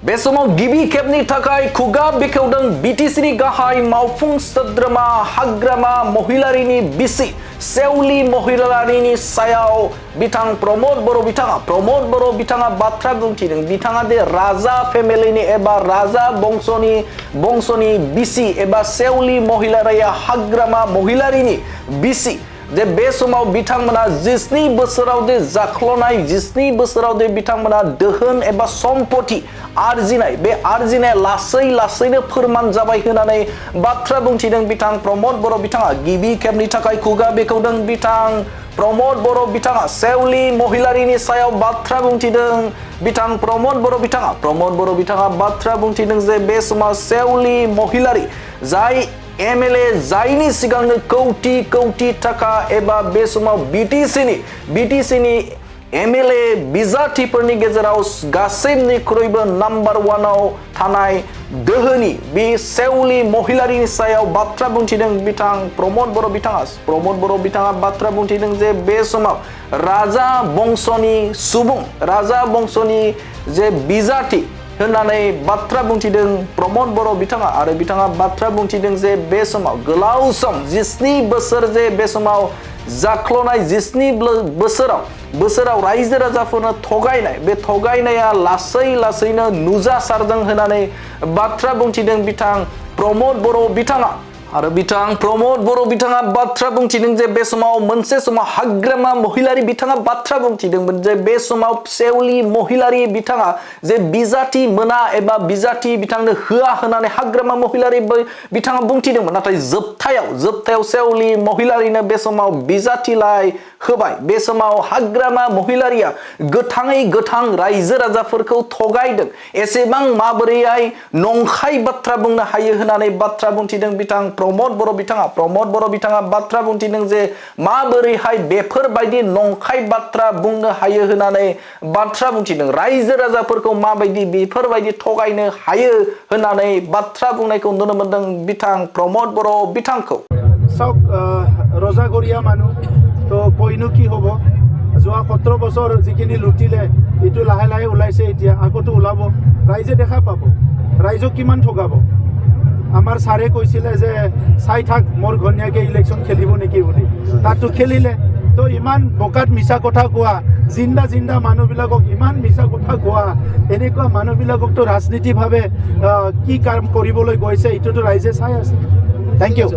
बे समाव गिबि खेबनि थाखाय खुगा बेखेवदों बिटिसिनि गाहाय मावफुं सोद्रोमा हाग्रामा महिलारिनि बिसि सेवली महिलारिनि सायाव बिथां प्रमोद बर' बिथाङा बाथ्रा बुंथिदों। बिथाङा दे राजा फेमिलिनि एबा राजा बंसनि बिसि एबा सेवली महिलारिया हाग्रामा महिलारिनि बिसि जे बे समाव बिथांमोना 17 बोसोराव दे जाख्लनाय 17 बोसोराव दे बिथांमोना दोहोन एबा सम्पति आरजिनाय बे आरजिनाय लासैनो फोरमान जाबाय होननानै बाथ्रा बुंथिदों बिथां प्रमोद बर' बिथाङा। गिबि खेबनि थाखाय खुगा बेखेवदों बिथां प्रमोद बर' बिथाङा सेवली महिलारिनि सायाव बाथ्रा बुंथिदों बिथां प्रमोद बर' बिथाङा बाथ्रा बुंथिदों जे बे समाव सेवली महिलारि जाय एमएलए जायनि सिगांनो कौटि थाखा एबा बे समाव बिटिसिनि एमएलए बिजाथिफोरनि गेजेराव गासैनिख्रुइबो नाम्बार 1 आव थानाय दोहोनि बे सेवली महिलारिनि सायाव बाथ्रा बुंथिदों बिथां प्रमोद बर' बिथाङा बाथ्रा बुंथिदों जे बे समाव राजा बंसनि जे बिजाथि होननानै बाथ्रा बुंथिदों प्रमोद बर' बिथाङा आरो बिथाङा बाथ्रा बुंथिदों जे बे समाव गोलाव सम 17 बोसोर जे बे समाव जाख्लनाय 17 बोसोराव रायजो राजाफोरनो थगायनाय बे थगायनाया लासैनो नुजासारदों होननानै बाथ्रा बुंथिदों बिथां प्रमोद बर' बिथाङा आरो बिथां प्रमोद बर' बिथाङा बाथ्रा बुंथिदों जे बे समाव मोनसे समाव हाग्रामा महिलारि बिथाङा बाथ्रा बुंथिदोंमोन जे बे समाव सेवली महिलारि बिथाङा जे बिजाथि मोना एबा बिजाथि बिथांनो होआ होननानै हाग्रामा महिलारि बिथाङा बुंथिदोंमोन नाथाय जोबथायाव सेवली महिलारिनो बे समाव बिजाथिलाय होबाय। बे समाव हाग्रामा महिलारिया गोथाङै गोथां रायजो राजाफोरखौ थगायदों एसेबां माबोरैहाय नंखाय बाथ्रा बुंनो हायो होननानै बाथ्रा बुंथिदों बिथां प्रमोद बर' बिथाङा बाथ्रा बुंथिदों जे माबोरैहाय बेफोरबायदि नंखाय बाथ्रा बुंनो हायो होननानै बाथ्रा बुंथिदों रायजो राजाफोरखौ माबायदि बेफोरबायदि थगायनो हायो होननानै बाथ्रा बुंनायखौ नुनो मोनदों बिथां प्रमोद बर' बिथांखौ। सब रजागरिया मानु तो कयनो की हबो जोआ 17 বছর जिखिनि लुटिले इटु लाहे उलाइसे इतिया आगोतो उलाब राइजे देखा पाबो राइजो किमान ठगाबो आमार सारे কৈছিলে যে চাই থাক মোর ঘনিয়াকে ইলেকশন খেলিব নেকি বুলি তাতো খেলিলে তো ইমান বকাত মিছা কথা কোৱা জিন্দা মানুহবিলাকক ইমান মিছা কথা কোৱা এনেকুৱা মানুহবিলাকক তো ৰাজনীতি ভাবে কি কাম কৰিবলৈ গৈছে ইটোতো ৰাইজে চাই আছে। Thank you.